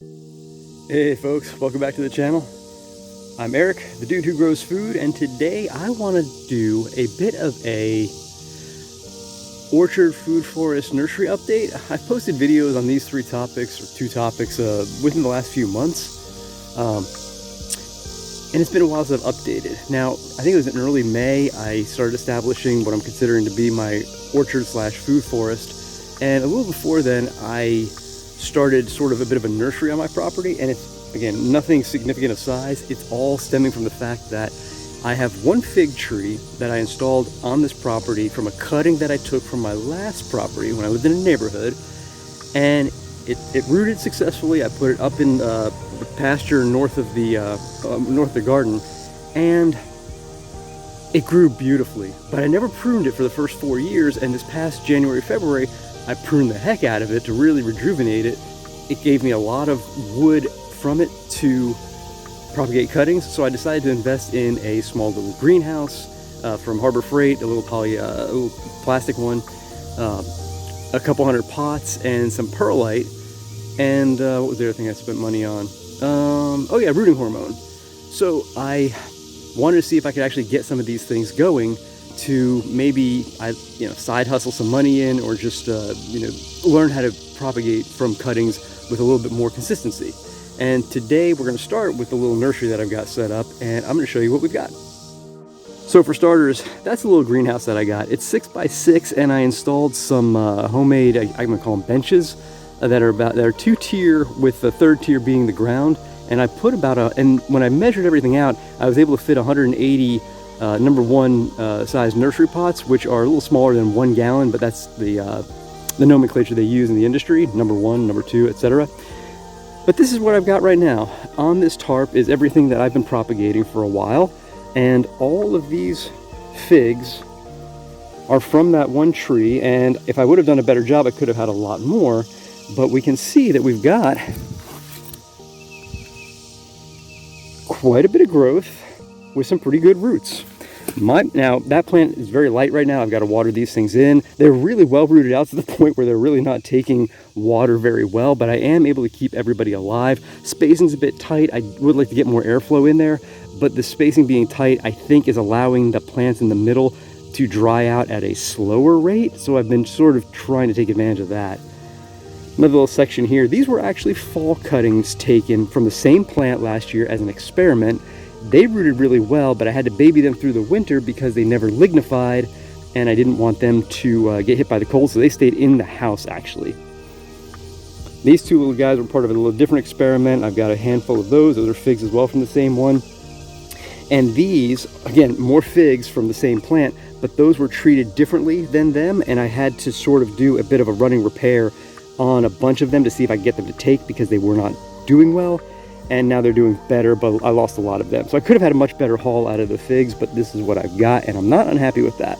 Hey folks, welcome back to the channel. I'm Eric, the dude who grows food, and today I want to do a bit of a orchard, food, forest, nursery update. I've posted videos on these three topics, or two topics, within the last few months. And it's been a while since I've updated. Now, I think it was in early May, I started establishing what I'm considering to be my orchard slash food forest. And a little before then, I started sort of a bit of a nursery on my property, and it's, again, nothing significant of size. It's all stemming from the fact that I have one fig tree that I installed on this property from a cutting that I took from my last property when I lived in a neighborhood, and it rooted successfully. I put it up in the pasture north of the garden, and it grew beautifully, but I never pruned it for the first 4 years, and this past January, February, I pruned the heck out of it to really rejuvenate it. It gave me a lot of wood from it to propagate cuttings, so I decided to invest in a small little greenhouse from Harbor Freight, a little plastic one, a couple hundred pots, and some perlite, and what was the other thing I spent money on? Oh yeah, rooting hormone. So I wanted to see if I could actually get some of these things going to maybe side hustle some money in, or just learn how to propagate from cuttings with a little bit more consistency. And today we're going to start with the little nursery that I've got set up, and I'm going to show you what we've got. So for starters, that's the little greenhouse that I got. It's 6x6, and I installed some homemade, I'm going to call them benches, that are two-tier, with the third tier being the ground. And I put and when I measured everything out, I was able to fit 180 number one size nursery pots, which are a little smaller than 1 gallon, but that's the nomenclature they use in the industry, number one, number two, etc. But this is what I've got right now. On this tarp is everything that I've been propagating for a while, and all of these figs are from that one tree, and if I would have done a better job, I could have had a lot more, but we can see that we've got quite a bit of growth with some pretty good roots. Now, that plant is very light right now. I've got to water these things in. They're really well rooted out to the point where they're really not taking water very well, but I am able to keep everybody alive. Spacing's a bit tight. I would like to get more airflow in there, but the spacing being tight, I think, is allowing the plants in the middle to dry out at a slower rate, so I've been sort of trying to take advantage of that. Another little section here. These were actually fall cuttings taken from the same plant last year as an experiment. They rooted really well, but I had to baby them through the winter because they never lignified, and I didn't want them to get hit by the cold, so they stayed in the house, actually. These two little guys were part of a little different experiment. I've got a handful of those. Those are figs as well from the same one. And these, again, more figs from the same plant, but those were treated differently than them, and I had to sort of do a bit of a running repair on a bunch of them to see if I could get them to take, because they were not doing well. And now they're doing better, but I lost a lot of them. So I could have had a much better haul out of the figs, but this is what I've got, and I'm not unhappy with that.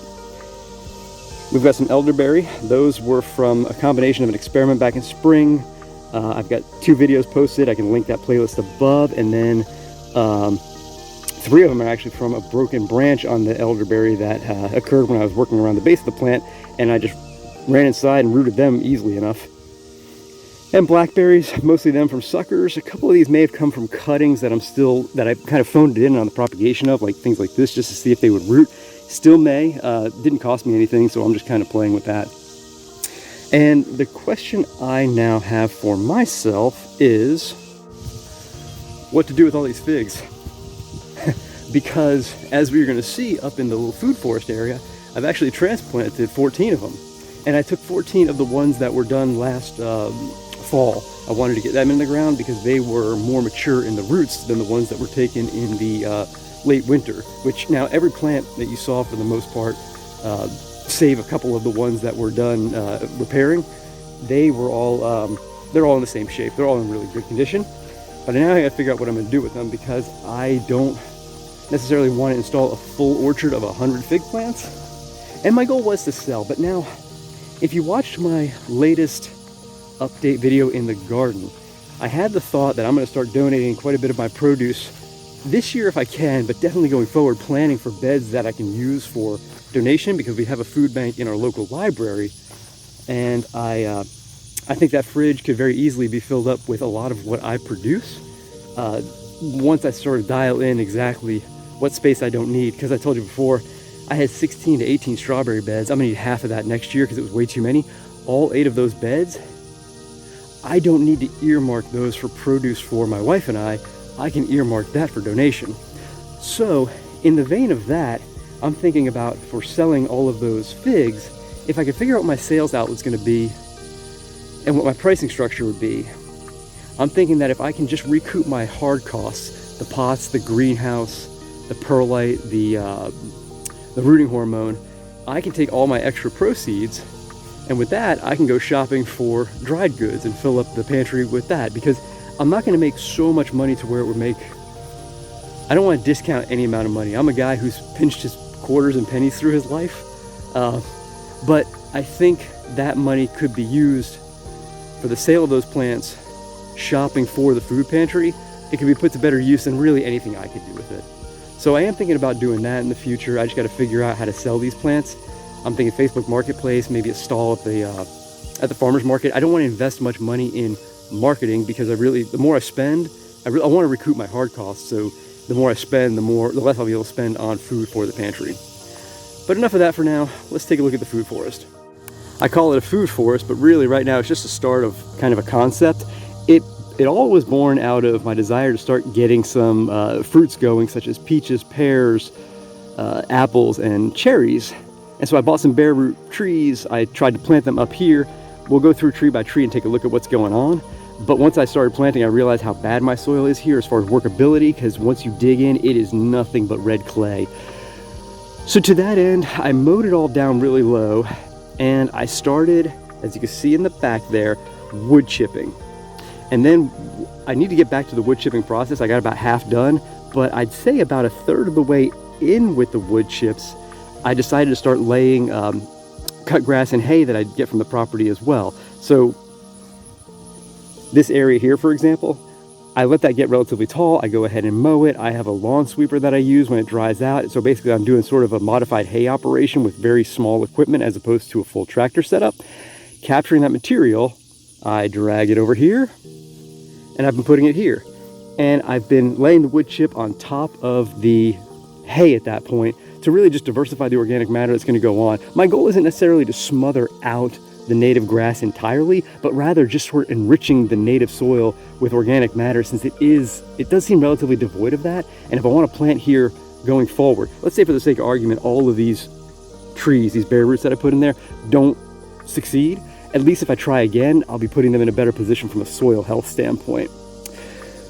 We've got some elderberry. Those were from a combination of an experiment back in spring. I've got 2 videos posted. I can link that playlist above, and then 3 of them are actually from a broken branch on the elderberry that occurred when I was working around the base of the plant, and I just ran inside and rooted them easily enough. And blackberries, mostly them from suckers. A couple of these may have come from cuttings that I kind of phoned it in on the propagation of, like things like this, just to see if they would root. Still may. Didn't cost me anything, so I'm just kind of playing with that. And the question I now have for myself is what to do with all these figs. Because as we're going to see up in the little food forest area, I've actually transplanted 14 of them. And I took 14 of the ones that were done last fall. I wanted to get them in the ground because they were more mature in the roots than the ones that were taken in the late winter, which now every plant that you saw for the most part, save a couple of the ones that were done repairing, they were all, they're all in the same shape. They're all in really good condition. But now I gotta figure out what I'm gonna do with them, because I don't necessarily want to install a full orchard of 100 fig plants. And my goal was to sell, but now, if you watched my latest update video in the garden, I had the thought that I'm going to start donating quite a bit of my produce this year if I can, but definitely going forward, planning for beds that I can use for donation, because we have a food bank in our local library, and I I think that fridge could very easily be filled up with a lot of what I produce. Once I sort of dial in exactly what space I don't need, because I told you before, I had 16 to 18 strawberry beds. I'm gonna need half of that next year because it was way too many. All 8 of those beds, I don't need to earmark those for produce for my wife and I can earmark that for donation. So in the vein of that, I'm thinking about, for selling all of those figs, if I could figure out what my sales outlet's gonna be and what my pricing structure would be, I'm thinking that if I can just recoup my hard costs, the pots, the greenhouse, the perlite, the rooting hormone, I can take all my extra proceeds, and with that, I can go shopping for dried goods and fill up the pantry with that, because I'm not gonna make so much money to where it would make, I don't wanna discount any amount of money. I'm a guy who's pinched his quarters and pennies through his life, but I think that money could be used for the sale of those plants, shopping for the food pantry. It could be put to better use than really anything I could do with it. So I am thinking about doing that in the future. I just got to figure out how to sell these plants. I'm thinking Facebook Marketplace, maybe a stall at the farmer's market. I don't want to invest much money in marketing because the more I spend, I want to recoup my hard costs. So the more I spend, the less I'll be able to spend on food for the pantry. But enough of that for now. Let's take a look at the food forest. I call it a food forest, but really right now it's just the start of kind of a concept. It all was born out of my desire to start getting some fruits going, such as peaches, pears, apples, and cherries. And so I bought some bare root trees. I tried to plant them up here. We'll go through tree by tree and take a look at what's going on. But once I started planting, I realized how bad my soil is here as far as workability, because once you dig in, it is nothing but red clay. So to that end, I mowed it all down really low, and I started, as you can see in the back there, wood chipping. And then I need to get back to the wood chipping process. I got about half done, but I'd say about a third of the way in with the wood chips, I decided to start laying cut grass and hay that I'd get from the property as well. So this area here, for example, I let that get relatively tall. I go ahead and mow it. I have a lawn sweeper that I use when it dries out. So basically I'm doing sort of a modified hay operation with very small equipment as opposed to a full tractor setup. Capturing that material, I drag it over here, and I've been putting it here. And I've been laying the wood chip on top of the hay at that point to really just diversify the organic matter that's gonna go on. My goal isn't necessarily to smother out the native grass entirely, but rather just sort of enriching the native soil with organic matter, since it does seem relatively devoid of that. And if I want to plant here going forward, let's say for the sake of argument, all of these trees, these bare roots that I put in there, don't succeed, at least if I try again, I'll be putting them in a better position from a soil health standpoint.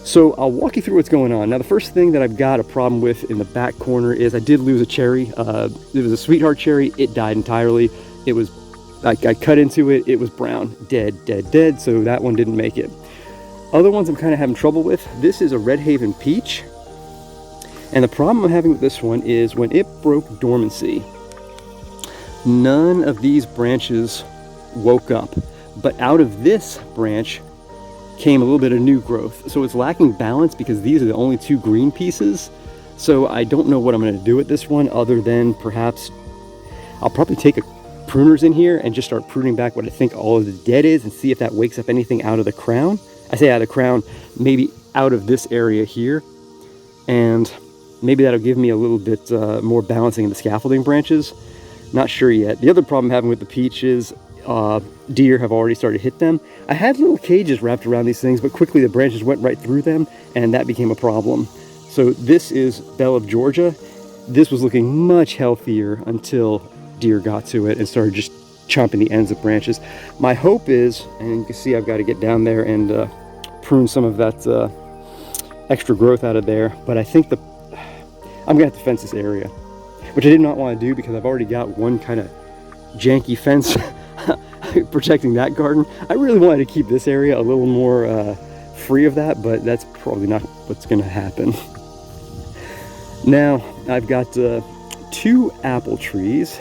So I'll walk you through what's going on. Now, the first thing that I've got a problem with in the back corner is I did lose a cherry. It was a sweetheart cherry. It died entirely. I cut into it. It was brown, dead. So that one didn't make it. Other ones I'm kind of having trouble with. This is a Red Haven peach. And the problem I'm having with this one is when it broke dormancy, none of these branches woke up, but out of this branch came a little bit of new growth. So it's lacking balance because these are the only 2 green pieces. So I don't know what I'm going to do with this one, other than perhaps I'll probably take a pruners in here and just start pruning back what I think all of the dead is and see if that wakes up anything out of the crown. I say out of the crown, maybe out of this area here, and maybe that'll give me a little bit more balancing in the scaffolding branches. Not sure yet. The other problem I'm having with the peach is deer have already started to hit them. I had little cages wrapped around these things, but quickly the branches went right through them, and that became a problem. So this is Belle of Georgia. This was looking much healthier until deer got to it and started just chomping the ends of branches. My hope is, and you can see I've got to get down there and prune some of that extra growth out of there, but I think I'm gonna have to fence this area, which I did not want to do because I've already got one kind of janky fence protecting that garden. I really wanted to keep this area a little more free of that, but that's probably not what's gonna happen. Now I've got 2 apple trees.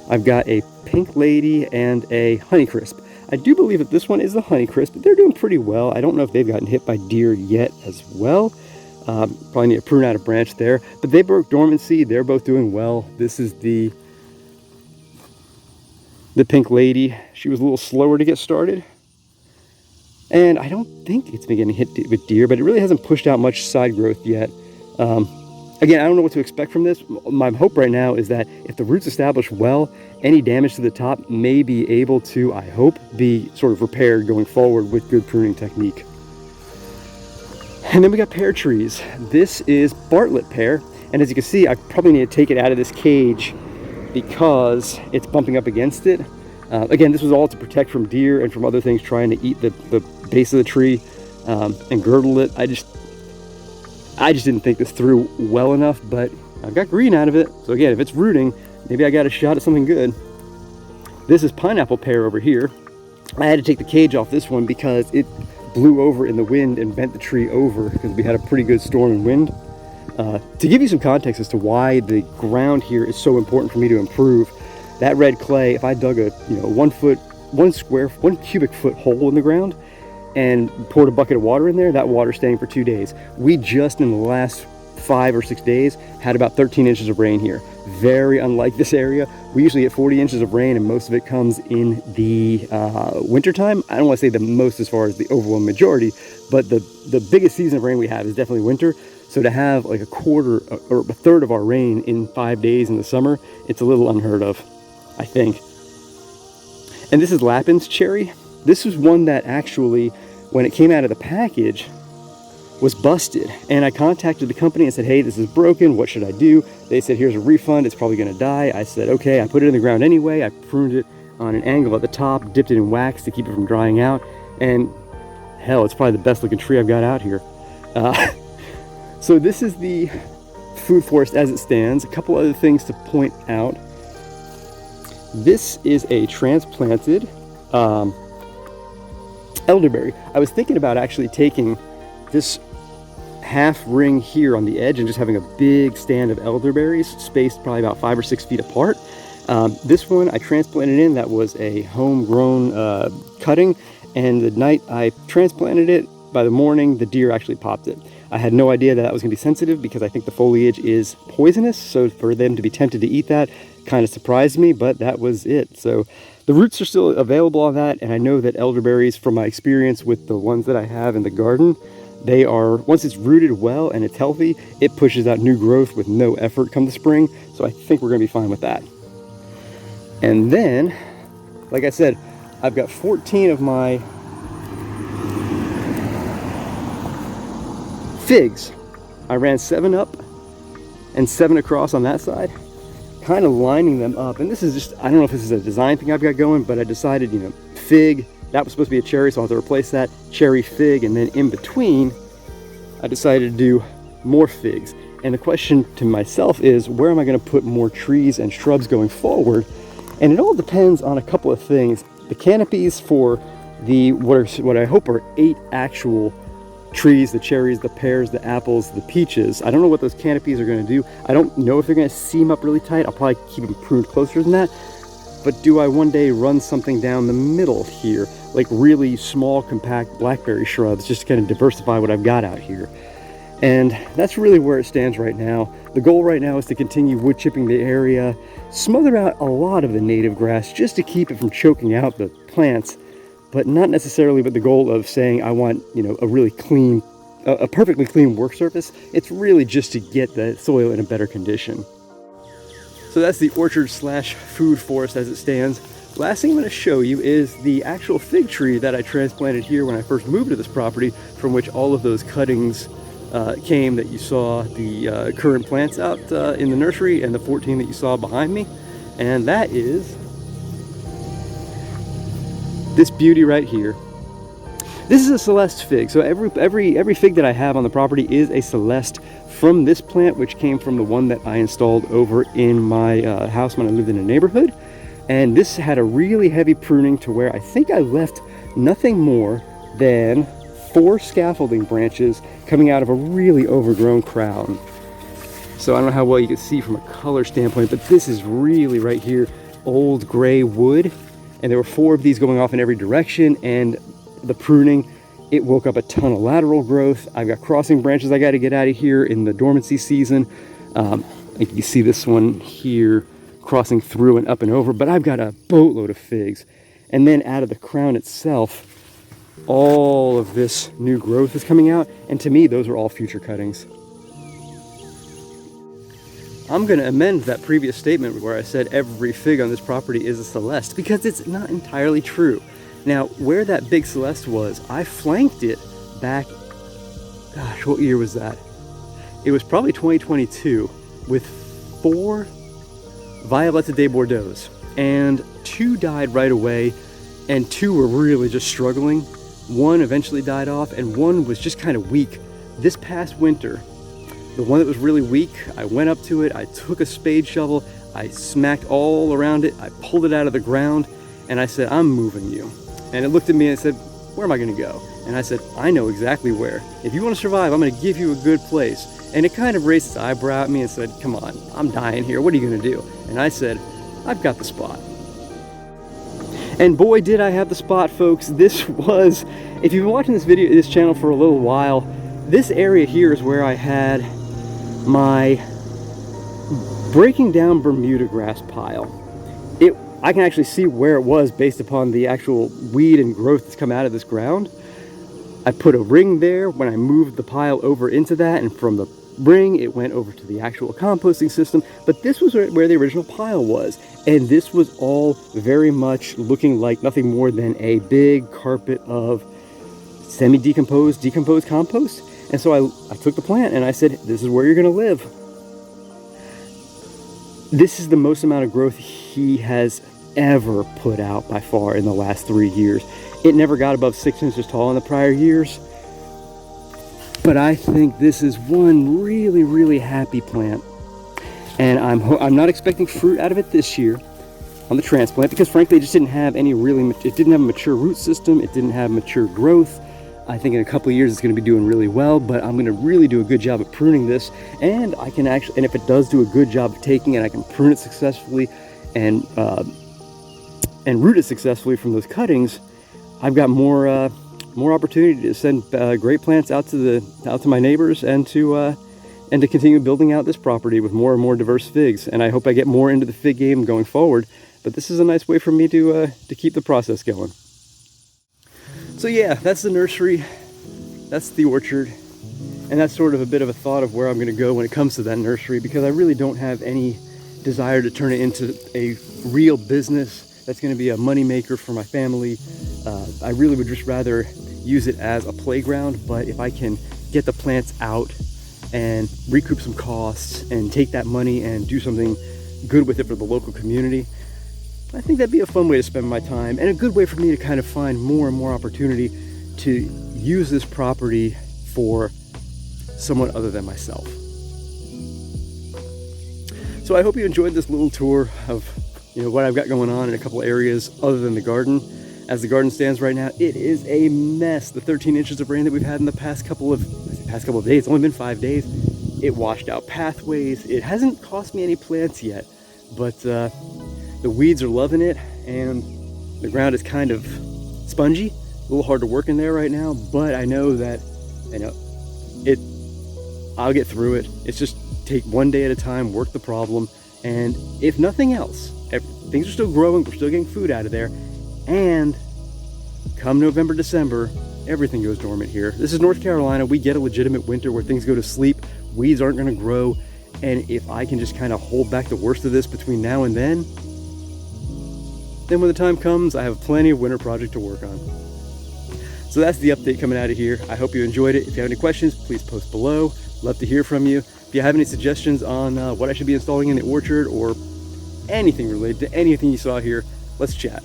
I've got a Pink Lady and a Honeycrisp. I do believe that this one is the Honeycrisp, but they're doing pretty well. I don't know if they've gotten hit by deer yet as well. Probably need to prune out a branch there, but they broke dormancy. They're both doing well. This is the Pink Lady. She was a little slower to get started. And I don't think it's been getting hit with deer, but it really hasn't pushed out much side growth yet. Again, I don't know what to expect from this. My hope right now is that if the roots establish well, any damage to the top may be able to, I hope, be sort of repaired going forward with good pruning technique. And then we got pear trees. This is Bartlett pear, and as you can see, I probably need to take it out of this cage because it's bumping up against it. Again, this was all to protect from deer and from other things trying to eat the base of the tree and girdle it. I just didn't think this through well enough, but I've got green out of it. So again, if it's rooting, maybe I got a shot at something good. This is pineapple pear over here. I had to take the cage off this one because it blew over in the wind and bent the tree over because we had a pretty good storm and wind. To give you some context as to why the ground here is so important for me to improve, that red clay, if I dug a 1 cubic foot hole in the ground and poured a bucket of water in there, that water's staying for 2 days. We just in the last 5 or 6 days had about 13 inches of rain here. Very unlike this area. We usually get 40 inches of rain, and most of it comes in the wintertime. I don't want to say the most as far as the overwhelming majority, but the biggest season of rain we have is definitely winter. So to have like a quarter or a third of our rain in 5 days in the summer, it's a little unheard of, I think. And this is Lappin's cherry. This was one that actually, when it came out of the package, was busted. And I contacted the company and said, hey, this is broken, what should I do? They said, here's a refund, it's probably gonna die. I said, okay. I put it in the ground anyway. I pruned it on an angle at the top, dipped it in wax to keep it from drying out, and hell, it's probably the best looking tree I've got out here. So this is the food forest as it stands. A couple other things to point out. This is a transplanted elderberry. I was thinking about actually taking this half ring here on the edge and just having a big stand of elderberries spaced probably about 5 or 6 feet apart. This one I transplanted in, that was a homegrown cutting, and the night I transplanted it, by the morning the deer actually popped it. I had no idea that that was going to be sensitive because I think the foliage is poisonous, so for them to be tempted to eat that kind of surprised me, but that was it. So the roots are still available on that, and I know that elderberries, from my experience with the ones that I have in the garden, they are, once it's rooted well and it's healthy, it pushes out new growth with no effort come the spring, so I think we're going to be fine with that. And then, like I said, I've got 14 of my figs. I ran 7 up and 7 across on that side, kind of lining them up. And this is just, I don't know if this is a design thing I've got going, but I decided, fig, that was supposed to be a cherry, so I'll have to replace that, cherry, fig, and then in between, I decided to do more figs. And the question to myself is, where am I going to put more trees and shrubs going forward? And it all depends on a couple of things. The canopies for the, what I hope are 8 actual trees, the cherries, the pears, the apples, the peaches. I don't know what those canopies are going to do. I don't know if they're going to seam up really tight. I'll probably keep them pruned closer than that. But do I one day run something down the middle here, like really small, compact blackberry shrubs, just to kind of diversify what I've got out here? And that's really where it stands right now. The goal right now is to continue wood chipping the area, smother out a lot of the native grass just to keep it from choking out the plants, but not necessarily with the goal of saying I want, a really clean, a perfectly clean work surface. It's really just to get the soil in a better condition. So that's the orchard slash food forest as it stands. Last thing I'm going to show you is the actual fig tree that I transplanted here when I first moved to this property, from which all of those cuttings came that you saw, the current plants out in the nursery, and the 14 that you saw behind me. And that is this beauty right here. This is a Celeste fig. So every fig that I have on the property is a Celeste from this plant, which came from the one that I installed over in my house when I lived in a neighborhood. And this had a really heavy pruning to where I think I left nothing more than 4 scaffolding branches coming out of a really overgrown crown. So I don't know how well you can see from a color standpoint, but this is really right here, old gray wood. And there were 4 of these going off in every direction, and the pruning, it woke up a ton of lateral growth. I've got crossing branches I got to get out of here in the dormancy season. You can see this one here crossing through and up and over, but I've got a boatload of figs. And then out of the crown itself, all of this new growth is coming out, and to me those are all future cuttings. I'm going to amend that previous statement where I said every fig on this property is a Celeste, because it's not entirely true. Now, where that big Celeste was, I flanked it back, gosh, what year was that? It was probably 2022 with 4 Violetta de Bordeaux, and 2 died right away, and 2 were really just struggling. 1 eventually died off, and 1 was just kind of weak. This past winter, the one that was really weak, I went up to it, I took a spade shovel, I smacked all around it, I pulled it out of the ground, and I said, I'm moving you. And it looked at me and said, where am I gonna go? And I said, I know exactly where. If you wanna survive, I'm gonna give you a good place. And it kind of raised its eyebrow at me and said, come on, I'm dying here, what are you gonna do? And I said, I've got the spot. And boy, did I have the spot, folks. This was, if you've been watching this channel for a little while, this area here is where I had my breaking down Bermuda grass pile. I can actually see where it was based upon the actual weed and growth that's come out of this ground. I put a ring there when I moved the pile over into that, and from the ring it went over to the actual composting system. But this was where the original pile was, and this was all very much looking like nothing more than a big carpet of semi-decomposed, decomposed compost. And so I took the plant and I said, this is where you're gonna live. This is the most amount of growth he has ever put out by far in the last 3 years. It never got above 6 inches tall in the prior years. But I think this is one really, really happy plant. And I'm not expecting fruit out of it this year on the transplant, because frankly it just didn't have any it didn't have a mature root system, it didn't have mature growth. I think in a couple of years it's going to be doing really well, but I'm going to really do a good job of pruning this, and I can actually, and if it does do a good job of taking it, I can prune it successfully and root it successfully from those cuttings. I've got more opportunity to send great plants out to my neighbors, and to continue building out this property with more and more diverse figs. And I hope I get more into the fig game going forward. But this is a nice way for me to keep the process going. So yeah, that's the nursery, that's the orchard, and that's sort of a bit of a thought of where I'm going to go when it comes to that nursery, because I really don't have any desire to turn it into a real business that's going to be a money maker for my family. I really would just rather use it as a playground, but if I can get the plants out and recoup some costs and take that money and do something good with it for the local community, I think that'd be a fun way to spend my time, and a good way for me to kind of find more and more opportunity to use this property for someone other than myself. So I hope you enjoyed this little tour of what I've got going on in a couple areas other than the garden. As the garden stands right now, it is a mess. The 13 inches of rain that we've had in the past couple of days, it's only been 5 days, it washed out pathways. It hasn't cost me any plants yet, but the weeds are loving it, and the ground is kind of spongy, a little hard to work in there right now, but I know that I'll get through it. It's just take one day at a time, work the problem, and if nothing else, things are still growing, we're still getting food out of there, and come November, December, everything goes dormant here. This is North Carolina. We get a legitimate winter where things go to sleep, weeds aren't going to grow, and if I can just kind of hold back the worst of this between now and then when the time comes, I have plenty of winter project to work on. So that's the update coming out of here. I hope you enjoyed it. If you have any questions, please post below. Love to hear from you. If you have any suggestions on what I should be installing in the orchard, or anything related to anything you saw here, let's chat.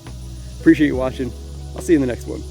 Appreciate you watching. I'll see you in the next one.